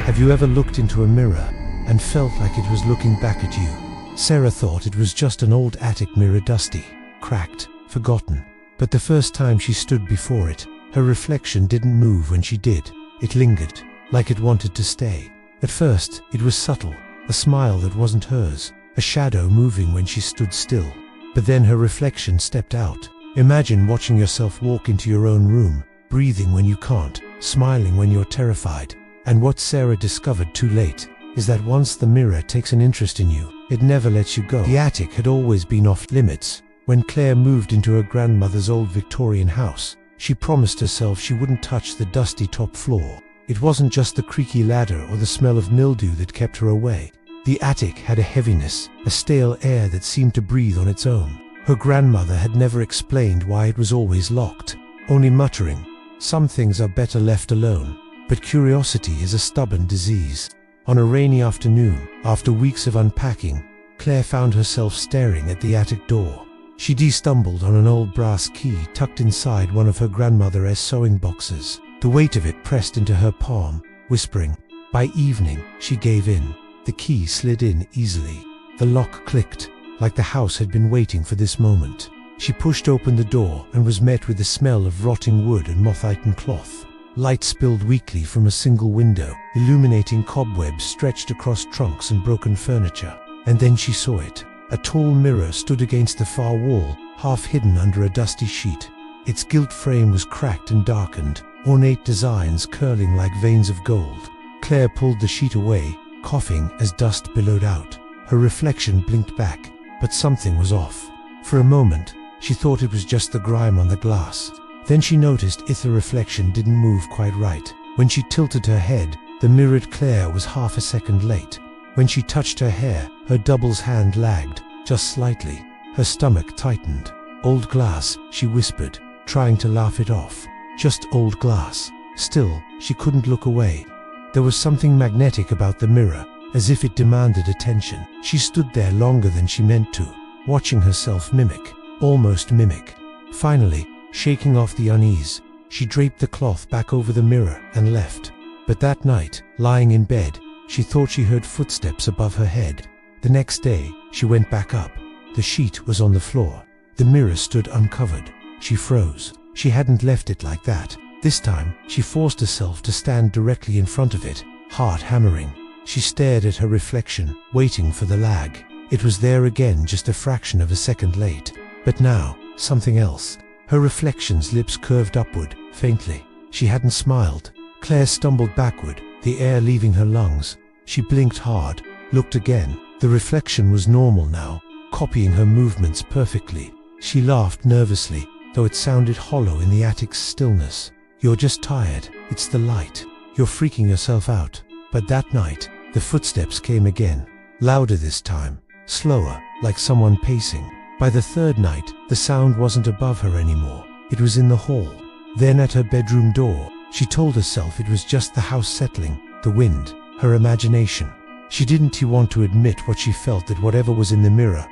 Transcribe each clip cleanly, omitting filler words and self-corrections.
Have you ever looked into a mirror and felt like it was looking back at you? Sarah thought it was just an old attic mirror, dusty, cracked, forgotten. But the first time she stood before it, her reflection didn't move. When she did, it lingered, like it wanted to stay. At first, it was subtle, a smile that wasn't hers, a shadow moving when she stood still. But then her reflection stepped out. Imagine watching yourself walk into your own room, breathing when you can't, smiling when you're terrified. And what Sarah discovered too late is that once the mirror takes an interest in you, it never lets you go. The attic had always been off limits. When Claire moved into her grandmother's old Victorian house, she promised herself she wouldn't touch the dusty top floor. It wasn't just the creaky ladder or the smell of mildew that kept her away. The attic had a heaviness, a stale air that seemed to breathe on its own. Her grandmother had never explained why it was always locked, only muttering, "Some things are better left alone." But curiosity is a stubborn disease. On a rainy afternoon, after weeks of unpacking, Claire found herself staring at the attic door. She stumbled on an old brass key tucked inside one of her grandmother's sewing boxes. The weight of it pressed into her palm, whispering. By evening, she gave in. The key slid in easily. The lock clicked, like the house had been waiting for this moment. She pushed open the door and was met with the smell of rotting wood and moth-eaten cloth. Light spilled weakly from a single window, illuminating cobwebs stretched across trunks and broken furniture. And then she saw it. A tall mirror stood against the far wall, half hidden under a dusty sheet. Its gilt frame was cracked and darkened, ornate designs curling like veins of gold. Claire pulled the sheet away, coughing as dust billowed out. Her reflection blinked back, but something was off. For a moment, she thought it was just the grime on the glass. Then she noticed the reflection didn't move quite right. When she tilted her head, the mirrored Claire was half a second late. When she touched her hair, her double's hand lagged, just slightly. Her stomach tightened. "Old glass," she whispered, trying to laugh it off. Just old glass. Still, she couldn't look away. There was something magnetic about the mirror, as if it demanded attention. She stood there longer than she meant to, watching herself almost mimic. Finally, shaking off the unease, she draped the cloth back over the mirror and left. But that night, lying in bed, she thought she heard footsteps above her head. The next day, she went back up. The sheet was on the floor. The mirror stood uncovered. She froze. She hadn't left it like that. This time, she forced herself to stand directly in front of it, heart hammering. She stared at her reflection, waiting for the lag. It was there again, just a fraction of a second late. But now, something else. Her reflection's lips curved upward, faintly. She hadn't smiled. Claire stumbled backward, the air leaving her lungs. She blinked hard, looked again. The reflection was normal now, copying her movements perfectly. She laughed nervously, though it sounded hollow in the attic's stillness. "You're just tired. It's the light. You're freaking yourself out." But that night, the footsteps came again. Louder this time, slower, like someone pacing. By the third night, the sound wasn't above her anymore. It was in the hall. Then at her bedroom door, she told herself it was just the house settling, the wind, her imagination. She didn't want to admit what she felt, that whatever was in the mirror,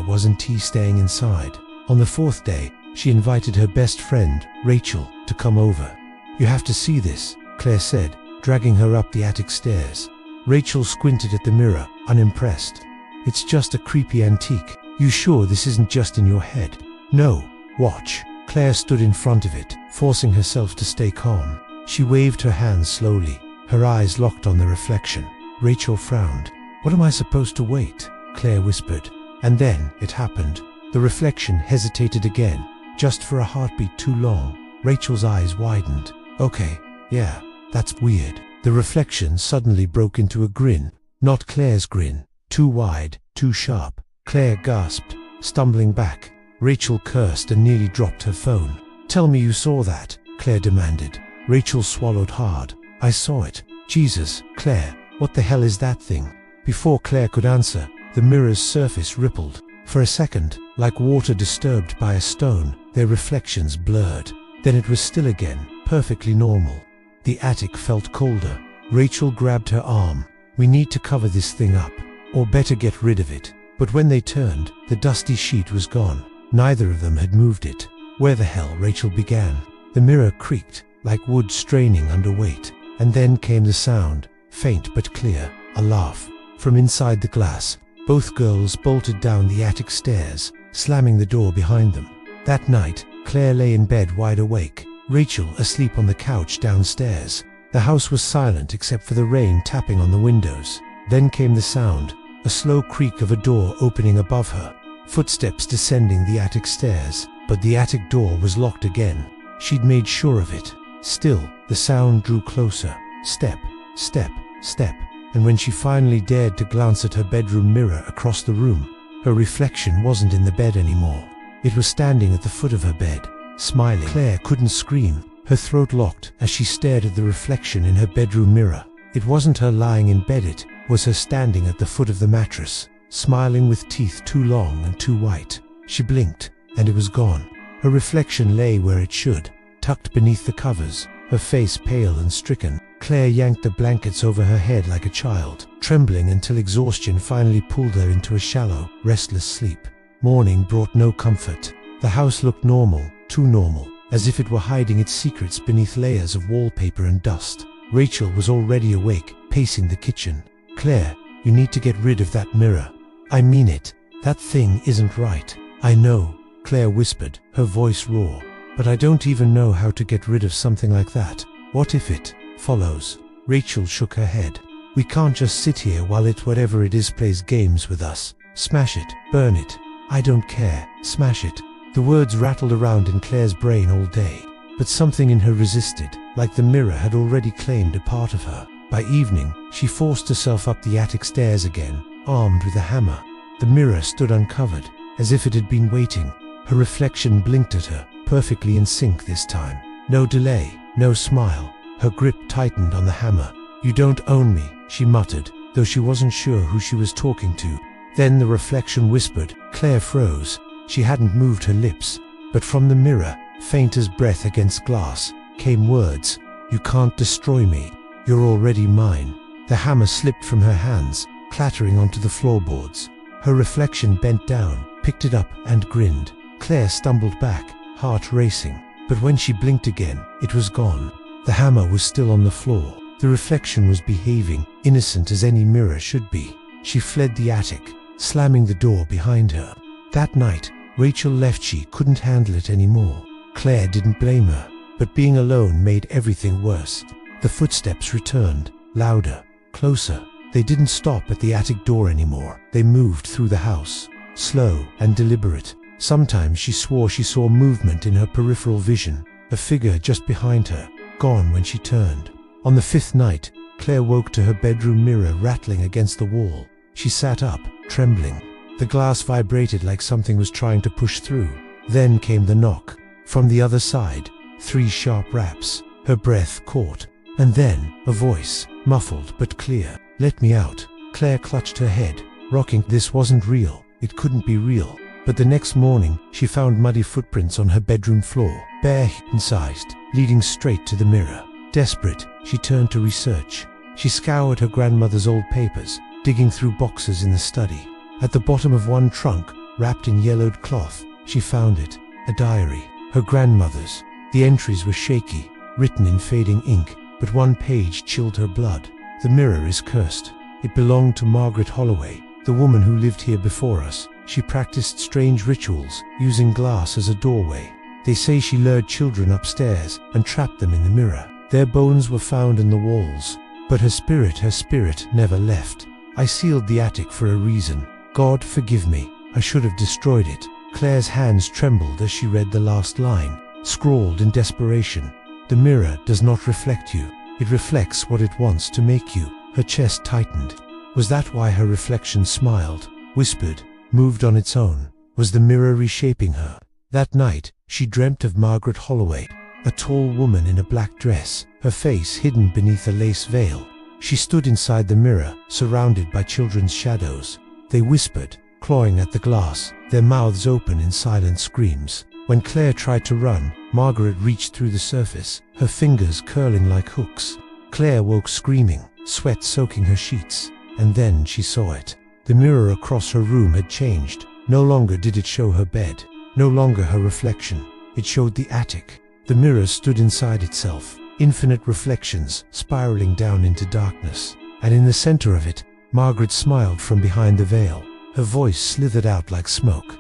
wasn't staying inside. On the fourth day, she invited her best friend, Rachel, to come over. "You have to see this," Claire said, dragging her up the attic stairs. Rachel squinted at the mirror, unimpressed. "It's just a creepy antique. You sure this isn't just in your head?" "No, watch." Claire stood in front of it, forcing herself to stay calm. She waved her hands slowly, her eyes locked on the reflection. Rachel frowned. "What am I supposed to wait?" Claire whispered. And then it happened. The reflection hesitated again, just for a heartbeat too long. Rachel's eyes widened. "Okay, yeah, that's weird." The reflection suddenly broke into a grin. Not Claire's grin. Too wide, too sharp. Claire gasped, stumbling back. Rachel cursed and nearly dropped her phone. "Tell me you saw that," Claire demanded. Rachel swallowed hard. "I saw it." "Jesus, Claire, what the hell is that thing?" Before Claire could answer, the mirror's surface rippled. For a second, like water disturbed by a stone, their reflections blurred. Then it was still again, perfectly normal. The attic felt colder. Rachel grabbed her arm. "We need to cover this thing up, or better get rid of it." But when they turned, the dusty sheet was gone. Neither of them had moved it. "Where the hell?" Rachel began. The mirror creaked, like wood straining under weight. And then came the sound, faint but clear, a laugh. From inside the glass, both girls bolted down the attic stairs, slamming the door behind them. That night, Claire lay in bed wide awake, Rachel asleep on the couch downstairs. The house was silent except for the rain tapping on the windows. Then came the sound, a slow creak of a door opening above her, footsteps descending the attic stairs, but the attic door was locked again. She'd made sure of it. Still, the sound drew closer, step, step, step, and when she finally dared to glance at her bedroom mirror across the room, her reflection wasn't in the bed anymore. It was standing at the foot of her bed, smiling. Claire couldn't scream, her throat locked as she stared at the reflection in her bedroom mirror. It wasn't her lying in bed, it was her standing at the foot of the mattress, smiling with teeth too long and too white. She blinked, and it was gone. Her reflection lay where it should, tucked beneath the covers, her face pale and stricken. Claire yanked the blankets over her head like a child, trembling until exhaustion finally pulled her into a shallow, restless sleep. Morning brought no comfort. The house looked normal, too normal, as if it were hiding its secrets beneath layers of wallpaper and dust. Rachel was already awake, pacing the kitchen. "Claire, you need to get rid of that mirror. I mean it. That thing isn't right." "I know," Claire whispered, her voice raw. "But I don't even know how to get rid of something like that. What if it follows?" Rachel shook her head. "We can't just sit here while it, whatever it is, plays games with us. Smash it, burn it. I don't care, smash it." The words rattled around in Claire's brain all day, but something in her resisted, like the mirror had already claimed a part of her. By evening, she forced herself up the attic stairs again, armed with a hammer. The mirror stood uncovered, as if it had been waiting. Her reflection blinked at her, perfectly in sync this time. No delay, no smile. Her grip tightened on the hammer. "You don't own me," she muttered, though she wasn't sure who she was talking to. Then the reflection whispered. Claire froze. She hadn't moved her lips, but from the mirror, faint as breath against glass, came words. "You can't destroy me. You're already mine." The hammer slipped from her hands, clattering onto the floorboards. Her reflection bent down, picked it up, and grinned. Claire stumbled back, heart racing, but when she blinked again, it was gone. The hammer was still on the floor. The reflection was behaving, innocent as any mirror should be. She fled the attic, slamming the door behind her. That night, Rachel left. She couldn't handle it anymore. Claire didn't blame her, but being alone made everything worse. The footsteps returned, louder, closer. They didn't stop at the attic door anymore. They moved through the house, slow and deliberate. Sometimes she swore she saw movement in her peripheral vision, a figure just behind her, gone when she turned. On the fifth night, Claire woke to her bedroom mirror rattling against the wall. She sat up, trembling. The glass vibrated like something was trying to push through. Then came the knock. From the other side, 3 sharp raps. Her breath caught. And then, a voice, muffled but clear. "Let me out." Claire clutched her head, rocking. This wasn't real. It couldn't be real. But the next morning, she found muddy footprints on her bedroom floor, bare sized, leading straight to the mirror. Desperate, she turned to research. She scoured her grandmother's old papers, digging through boxes in the study. At the bottom of one trunk, wrapped in yellowed cloth, she found it, a diary, her grandmother's. The entries were shaky, written in fading ink, but one page chilled her blood. "The mirror is cursed. It belonged to Margaret Holloway, the woman who lived here before us. She practiced strange rituals, using glass as a doorway. They say she lured children upstairs and trapped them in the mirror. Their bones were found in the walls, but her spirit never left. I sealed the attic for a reason. God forgive me, I should have destroyed it." Claire's hands trembled as she read the last line, scrawled in desperation. "The mirror does not reflect you. It reflects what it wants to make you." Her chest tightened. Was that why her reflection smiled, whispered, moved on its own? Was the mirror reshaping her? That night, she dreamt of Margaret Holloway, a tall woman in a black dress, her face hidden beneath a lace veil. She stood inside the mirror, surrounded by children's shadows. They whispered, clawing at the glass, their mouths open in silent screams. When Claire tried to run, Margaret reached through the surface, her fingers curling like hooks. Claire woke screaming, sweat soaking her sheets, and then she saw it. The mirror across her room had changed. No longer did it show her bed, no longer her reflection. It showed the attic. The mirror stood inside itself, infinite reflections spiraling down into darkness. and in the center of it, Margaret smiled from behind the veil. Her voice slithered out like smoke.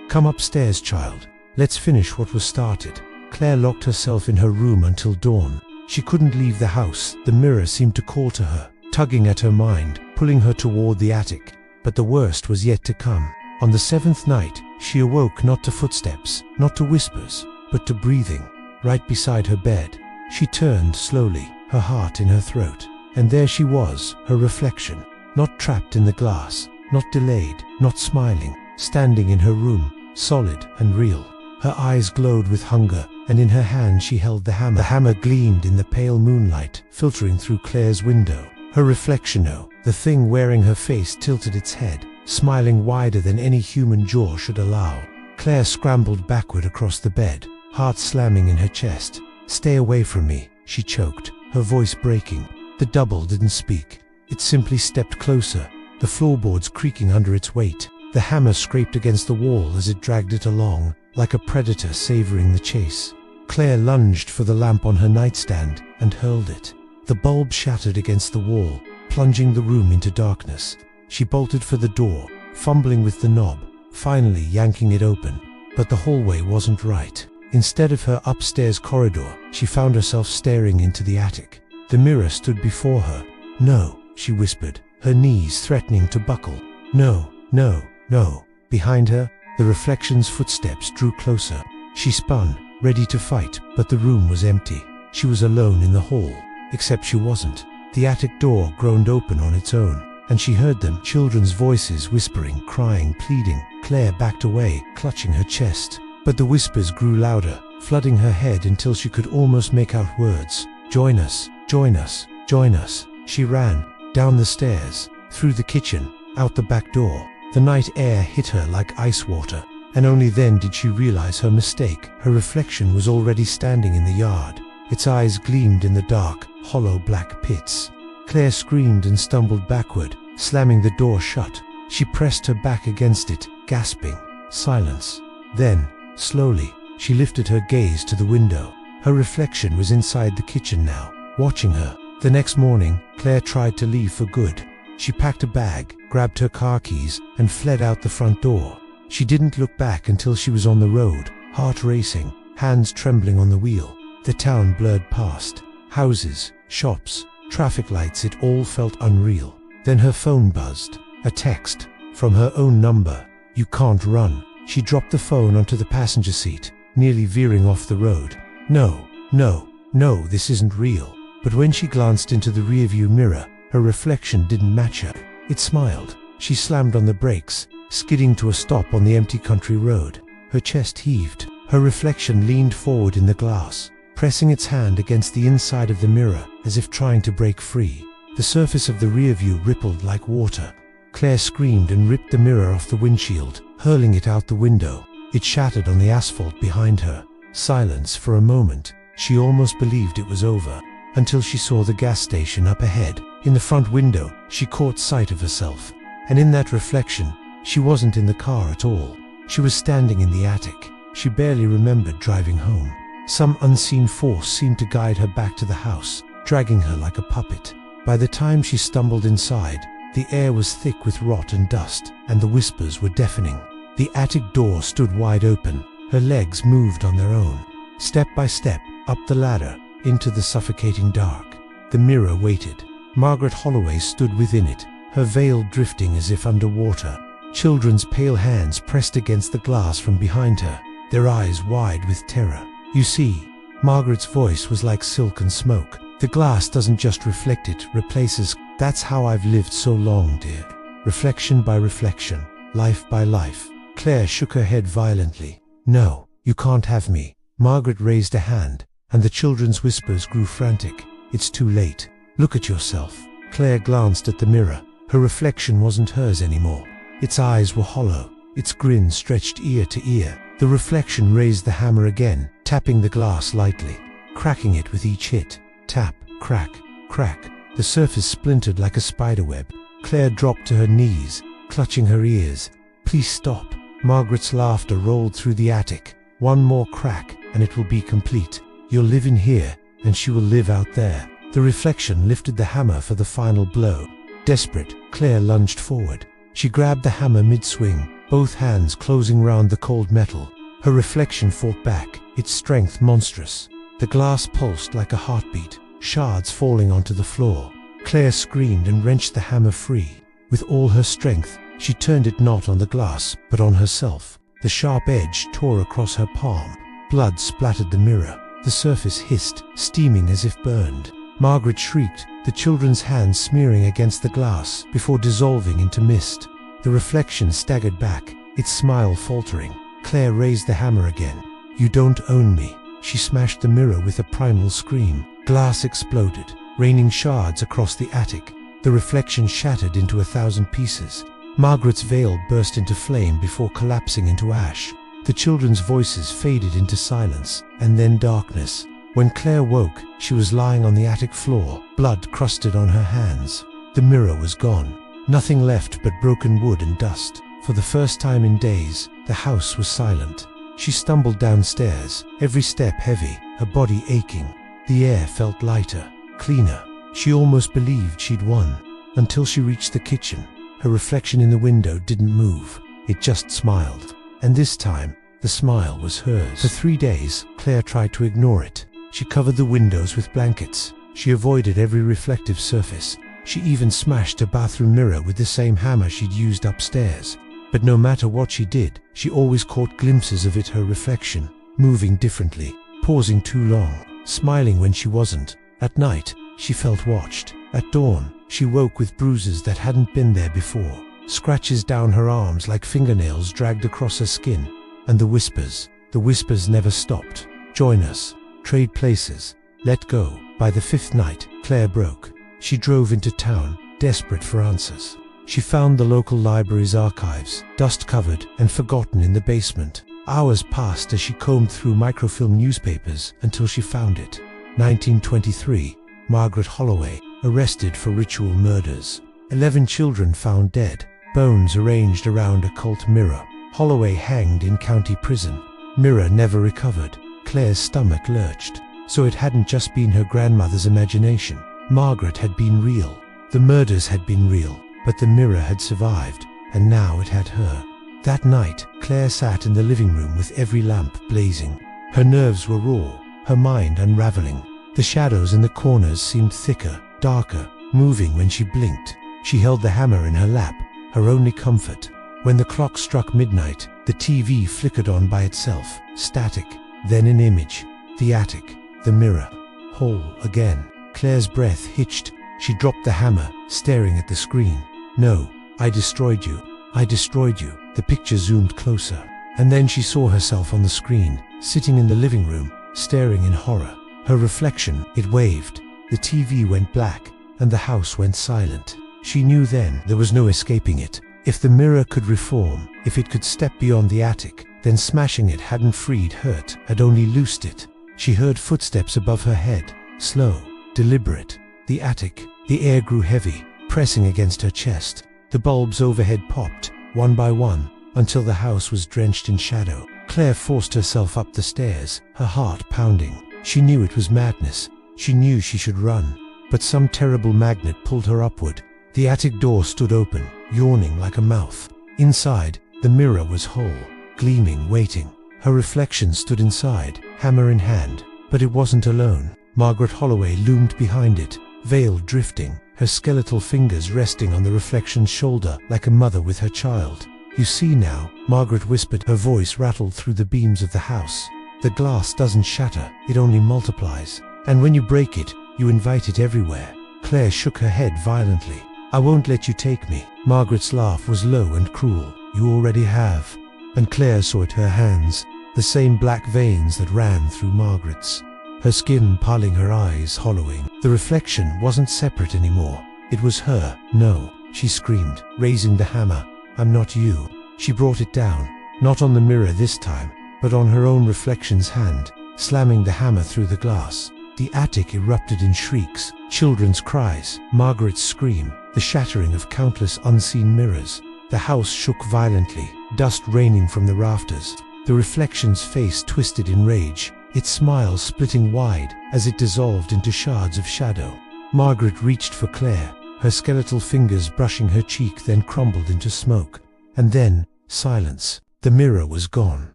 "Come upstairs, child. Let's finish what was started." Claire locked herself in her room until dawn. She couldn't leave the house. The mirror seemed to call to her, tugging at her mind, pulling her toward the attic. But the worst was yet to come. On the 7th night, she awoke not to footsteps, not to whispers, but to breathing, right beside her bed. She turned slowly, her heart in her throat. And there she was, her reflection, not trapped in the glass, not delayed, not smiling, standing in her room, solid and real. Her eyes glowed with hunger, and in her hand she held the hammer. The hammer gleamed in the pale moonlight, filtering through Claire's window. Her reflection, the thing wearing her face, tilted its head, smiling wider than any human jaw should allow. Claire scrambled backward across the bed, heart slamming in her chest. "Stay away from me," she choked, her voice breaking. The double didn't speak. It simply stepped closer, the floorboards creaking under its weight. The hammer scraped against the wall as it dragged it along, like a predator savoring the chase. Claire lunged for the lamp on her nightstand and hurled it. The bulb shattered against the wall, plunging the room into darkness. She bolted for the door, fumbling with the knob, finally yanking it open. But the hallway wasn't right. Instead of her upstairs corridor, she found herself staring into the attic. The mirror stood before her. "No," she whispered, her knees threatening to buckle. "No, no, no." Behind her, the reflection's footsteps drew closer. She spun, ready to fight, but the room was empty. She was alone in the hall, except she wasn't. The attic door groaned open on its own, and she heard them, children's voices whispering, crying, pleading. Claire backed away, clutching her chest. But the whispers grew louder, flooding her head until she could almost make out words. "Join us, join us, join us." She ran, down the stairs, through the kitchen, out the back door. The night air hit her like ice water, and only then did she realize her mistake. Her reflection was already standing in the yard. Its eyes gleamed in the dark, hollow black pits. Claire screamed and stumbled backward, slamming the door shut. She pressed her back against it, gasping. Silence. Then, slowly, she lifted her gaze to the window. Her reflection was inside the kitchen now, watching her. The next morning, Claire tried to leave for good. She packed a bag, grabbed her car keys, and fled out the front door. She didn't look back until she was on the road, heart racing, hands trembling on the wheel. The town blurred past. Houses, shops, traffic lights, it all felt unreal. Then her phone buzzed. A text, from her own number. "You can't run." She dropped the phone onto the passenger seat, nearly veering off the road. No, no, no, this isn't real. But when she glanced into the rearview mirror, her reflection didn't match her. It smiled. She slammed on the brakes, skidding to a stop on the empty country road. Her chest heaved. Her reflection leaned forward in the glass, pressing its hand against the inside of the mirror as if trying to break free. The surface of the rearview rippled like water. Claire screamed and ripped the mirror off the windshield, hurling it out the window. It shattered on the asphalt behind her. Silence for a moment. She almost believed it was over, until she saw the gas station up ahead. In the front window, she caught sight of herself. And in that reflection, she wasn't in the car at all. She was standing in the attic. She barely remembered driving home. Some unseen force seemed to guide her back to the house, dragging her like a puppet. By the time she stumbled inside, the air was thick with rot and dust, and the whispers were deafening. The attic door stood wide open. Her legs moved on their own. Step by step, up the ladder, into the suffocating dark. The mirror waited. Margaret Holloway stood within it, her veil drifting as if underwater. Children's pale hands pressed against the glass from behind her, their eyes wide with terror. "You see," Margaret's voice was like silk and smoke. "The glass doesn't just reflect, it replaces. That's how I've lived so long, dear. Reflection by reflection, life by life." Claire shook her head violently. "No, you can't have me." Margaret raised a hand, and the children's whispers grew frantic. "It's too late. Look at yourself." Claire glanced at the mirror. Her reflection wasn't hers anymore. Its eyes were hollow, its grin stretched ear to ear. The reflection raised the hammer again, tapping the glass lightly, cracking it with each hit. Tap, crack, crack. The surface splintered like a spiderweb. Claire dropped to her knees, clutching her ears. "Please stop." Margaret's laughter rolled through the attic. "One more crack, and it will be complete. You'll live in here, and she will live out there." The reflection lifted the hammer for the final blow. Desperate, Claire lunged forward. She grabbed the hammer mid-swing, both hands closing round the cold metal. Her reflection fought back, its strength monstrous. The glass pulsed like a heartbeat, shards falling onto the floor. Claire screamed and wrenched the hammer free. With all her strength, she turned it not on the glass, but on herself. The sharp edge tore across her palm. Blood splattered the mirror. The surface hissed, steaming as if burned. Margaret shrieked, the children's hands smearing against the glass before dissolving into mist. The reflection staggered back, its smile faltering. Claire raised the hammer again. "You don't own me." She smashed the mirror with a primal scream. Glass exploded, raining shards across the attic. The reflection shattered into 1,000 pieces. Margaret's veil burst into flame before collapsing into ash. The children's voices faded into silence, and then darkness. When Claire woke, she was lying on the attic floor, blood crusted on her hands. The mirror was gone. Nothing left but broken wood and dust. For the first time in days, the house was silent. She stumbled downstairs, every step heavy, her body aching. The air felt lighter, cleaner. She almost believed she'd won, until she reached the kitchen. Her reflection in the window didn't move. It just smiled. And this time, the smile was hers. For 3 days, Claire tried to ignore it. She covered the windows with blankets. She avoided every reflective surface. She even smashed a bathroom mirror with the same hammer she'd used upstairs. But no matter what she did, she always caught glimpses of it, her reflection, moving differently, pausing too long, smiling when she wasn't. At night, she felt watched. At dawn, she woke with bruises that hadn't been there before, scratches down her arms like fingernails dragged across her skin. And the whispers never stopped. Join us, trade places, let go. By the 5th night, Claire broke. She drove into town, desperate for answers. She found the local library's archives, dust-covered and forgotten in the basement. Hours passed as she combed through microfilm newspapers until she found it. 1923, Margaret Holloway, arrested for ritual murders. 11 children found dead, bones arranged around a cult mirror. Holloway hanged in county prison. Mirror never recovered. Claire's stomach lurched. So it hadn't just been her grandmother's imagination. Margaret had been real. The murders had been real, but the mirror had survived, and now it had her. That night, Claire sat in the living room with every lamp blazing. Her nerves were raw, her mind unraveling. The shadows in the corners seemed thicker, darker, moving when she blinked. She held the hammer in her lap, her only comfort. When the clock struck midnight, the TV flickered on by itself, static, then an image. The attic, the mirror, whole again. Claire's breath hitched. She dropped the hammer, staring at the screen. "No, I destroyed you. I destroyed you." The picture zoomed closer. And then she saw herself on the screen, sitting in the living room, staring in horror. Her reflection, it waved. The TV went black, and the house went silent. She knew then there was no escaping it. If the mirror could reform, if it could step beyond the attic, then smashing it hadn't freed hurt, had only loosed it. She heard footsteps above her head, slow, deliberate. The attic, the air grew heavy, pressing against her chest. The bulbs overhead popped, one by one, until the house was drenched in shadow. Claire forced herself up the stairs, her heart pounding. She knew it was madness. She knew she should run. But some terrible magnet pulled her upward. The attic door stood open, yawning like a mouth. Inside, the mirror was whole, gleaming, waiting. Her reflection stood inside, hammer in hand. But it wasn't alone. Margaret Holloway loomed behind it, veil drifting, her skeletal fingers resting on the reflection's shoulder like a mother with her child. "You see now," Margaret whispered, her voice rattled through the beams of the house. "The glass doesn't shatter, it only multiplies. And when you break it, you invite it everywhere." Claire shook her head violently. "I won't let you take me." Margaret's laugh was low and cruel. "You already have." And Claire saw it, her hands, the same black veins that ran through Margaret's. Her skin piling, her eyes hollowing. The reflection wasn't separate anymore. It was her. "No," she screamed, raising the hammer. "I'm not you." She brought it down, not on the mirror this time, but on her own reflection's hand, slamming the hammer through the glass. The attic erupted in shrieks, children's cries, Margaret's scream, the shattering of countless unseen mirrors. The house shook violently, dust raining from the rafters. The reflection's face twisted in rage, its smile splitting wide as it dissolved into shards of shadow. Margaret reached for Claire, her skeletal fingers brushing her cheek, then crumbled into smoke. And then, silence. The mirror was gone.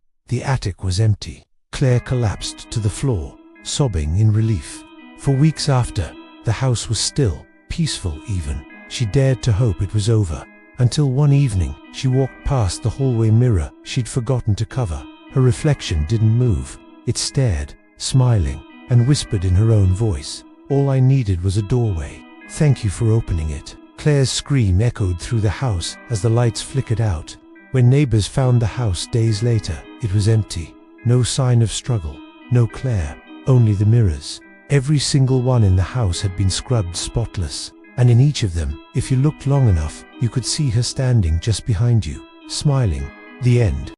The attic was empty. Claire collapsed to the floor, sobbing in relief. For weeks after, the house was still, peaceful even. She dared to hope it was over, until one evening, she walked past the hallway mirror she'd forgotten to cover. Her reflection didn't move. It stared, smiling, and whispered in her own voice, "All I needed was a doorway. Thank you for opening it." Claire's scream echoed through the house as the lights flickered out. When neighbors found the house days later, it was empty. No sign of struggle, no Claire, only the mirrors. Every single one in the house had been scrubbed spotless, and in each of them, if you looked long enough, you could see her standing just behind you, smiling. The end.